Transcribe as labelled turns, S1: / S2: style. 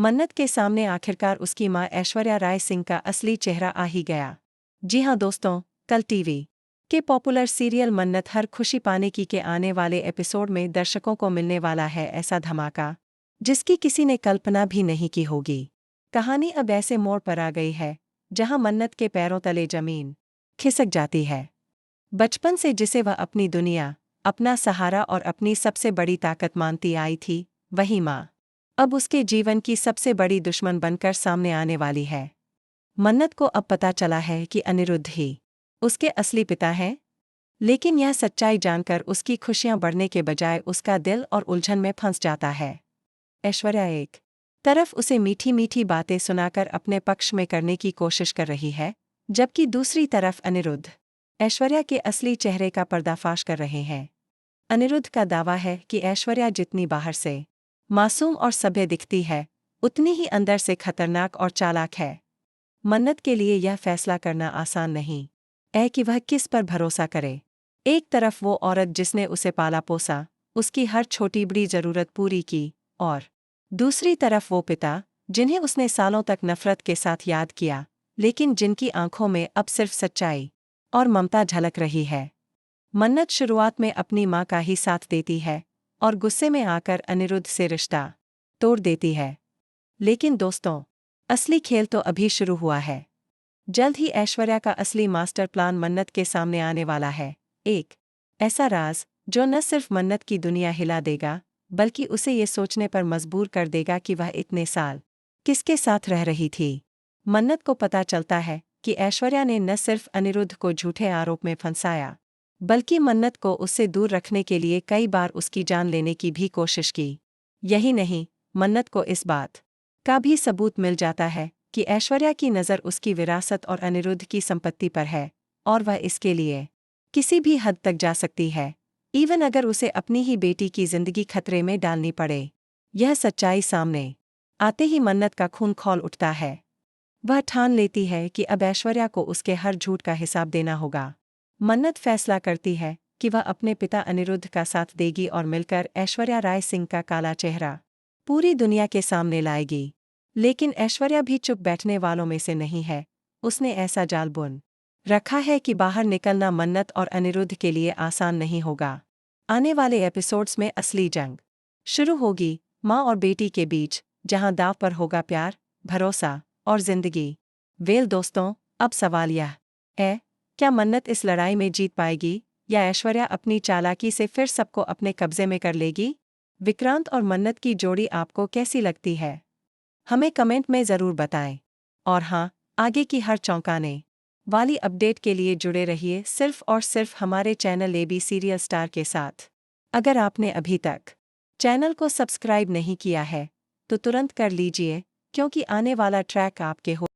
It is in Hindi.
S1: मन्नत के सामने आखिरकार उसकी मां ऐश्वर्या राय सिंह का असली चेहरा आ ही गया। जी हां दोस्तों, कल टीवी के पॉपुलर सीरियल मन्नत हर खुशी पाने की के आने वाले एपिसोड में दर्शकों को मिलने वाला है ऐसा धमाका, जिसकी किसी ने कल्पना भी नहीं की होगी। कहानी अब ऐसे मोड़ पर आ गई है जहां मन्नत के पैरों तले जमीन खिसक जाती है। बचपन से जिसे वह अपनी दुनिया, अपना सहारा और अपनी सबसे बड़ी ताकत मानती आई थी, वही मां अब उसके जीवन की सबसे बड़ी दुश्मन बनकर सामने आने वाली है। मन्नत को अब पता चला है कि अनिरुद्ध ही उसके असली पिता हैं, लेकिन यह सच्चाई जानकर उसकी खुशियां बढ़ने के बजाय उसका दिल और उलझन में फंस जाता है। ऐश्वर्या एक तरफ उसे मीठी मीठी बातें सुनाकर अपने पक्ष में करने की कोशिश कर रही है, जबकि दूसरी तरफ अनिरुद्ध ऐश्वर्या के असली चेहरे का पर्दाफाश कर रहे हैं। अनिरुद्ध का दावा है कि ऐश्वर्या जितनी बाहर से मासूम और सभ्य दिखती है, उतनी ही अंदर से खतरनाक और चालाक है। मन्नत के लिए यह फैसला करना आसान नहीं है कि वह किस पर भरोसा करे। एक तरफ वो औरत जिसने उसे पाला पोसा, उसकी हर छोटी बड़ी जरूरत पूरी की, और दूसरी तरफ वो पिता जिन्हें उसने सालों तक नफरत के साथ याद किया, लेकिन जिनकी आंखों में अब सिर्फ सच्चाई और ममता झलक रही है। मन्नत शुरुआत में अपनी मां का ही साथ देती है और गुस्से में आकर अनिरुद्ध से रिश्ता तोड़ देती है। लेकिन दोस्तों, असली खेल तो अभी शुरू हुआ है। जल्द ही ऐश्वर्या का असली मास्टर प्लान मन्नत के सामने आने वाला है। एक ऐसा राज जो न सिर्फ मन्नत की दुनिया हिला देगा, बल्कि उसे ये सोचने पर मजबूर कर देगा कि वह इतने साल किसके साथ रह रही थी। मन्नत को पता चलता है कि ऐश्वर्या ने न सिर्फ अनिरुद्ध को झूठे आरोप में फंसाया, बल्कि मन्नत को उससे दूर रखने के लिए कई बार उसकी जान लेने की भी कोशिश की। यही नहीं, मन्नत को इस बात का भी सबूत मिल जाता है कि ऐश्वर्या की नज़र उसकी विरासत और अनिरुद्ध की संपत्ति पर है, और वह इसके लिए किसी भी हद तक जा सकती है, इवन अगर उसे अपनी ही बेटी की जिंदगी खतरे में डालनी पड़े। यह सच्चाई सामने आते ही मन्नत का खून खौल उठता है। वह ठान लेती है कि अब ऐश्वर्या को उसके हर झूठ का हिसाब देना होगा। मन्नत फैसला करती है कि वह अपने पिता अनिरुद्ध का साथ देगी और मिलकर ऐश्वर्या राय सिंह का काला चेहरा पूरी दुनिया के सामने लाएगी। लेकिन ऐश्वर्या भी चुप बैठने वालों में से नहीं है। उसने ऐसा जाल बुन रखा है कि बाहर निकलना मन्नत और अनिरुद्ध के लिए आसान नहीं होगा। आने वाले एपिसोड्स में असली जंग शुरू होगी, माँ और बेटी के बीच, जहां दांव पर होगा प्यार, भरोसा और जिंदगी। वेल दोस्तों, अब सवाल यह है, क्या मन्नत इस लड़ाई में जीत पाएगी, या ऐश्वर्या अपनी चालाकी से फिर सबको अपने कब्जे में कर लेगी? विक्रांत और मन्नत की जोड़ी आपको कैसी लगती है? हमें कमेंट में ज़रूर बताएं। और हाँ, आगे की हर चौंकाने वाली अपडेट के लिए जुड़े रहिए सिर्फ और सिर्फ हमारे चैनल एबी सीरियल स्टार के साथ। अगर आपने अभी तक चैनल को सब्सक्राइब नहीं किया है, तो तुरंत कर लीजिए, क्योंकि आने वाला ट्रैक आपके हो